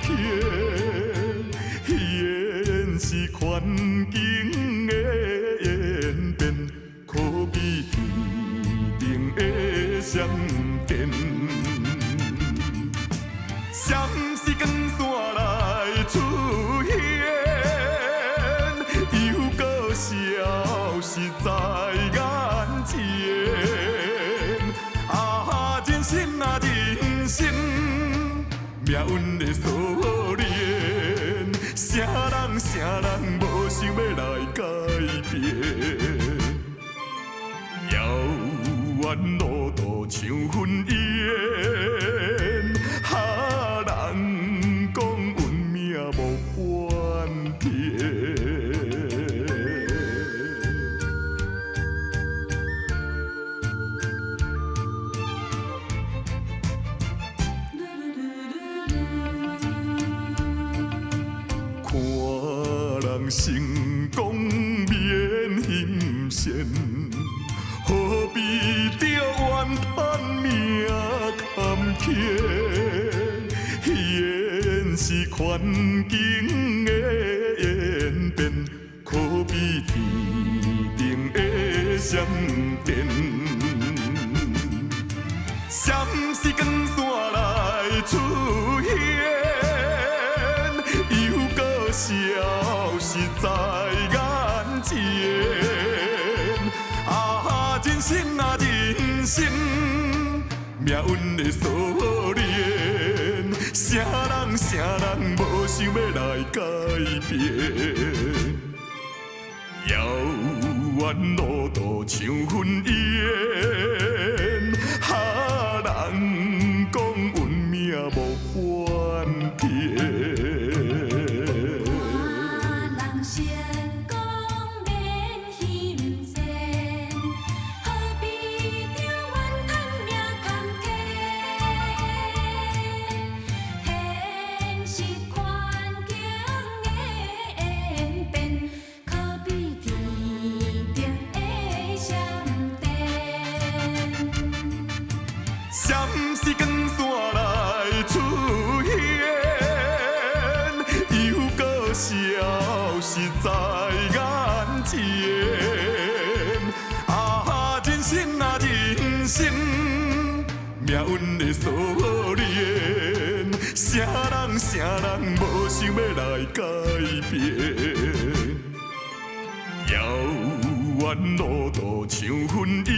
刻，现实环境的演变，可比天顶的闪电。闪是光线来出现，又搁消失在眼前。啊，人生啊人生，命运的锁链，啥人无想要来改变？遥远路途像云烟，哈人讲运命无半天。看人成功免欣羡，何必着怨叹命坎坷？现实环境的演变，可比天顶的闪电。闪是光线来出现，又搁消失在眼前。啊，人生啊人生，命运的锁链，啥人无想要来改变？遥远路途像云烟，哈人讲运命无半天。闪是光线来出现，又搁消失在眼前。啊，人生啊人生，命运的锁链，啥人无想要来改变？遥远路途像云烟。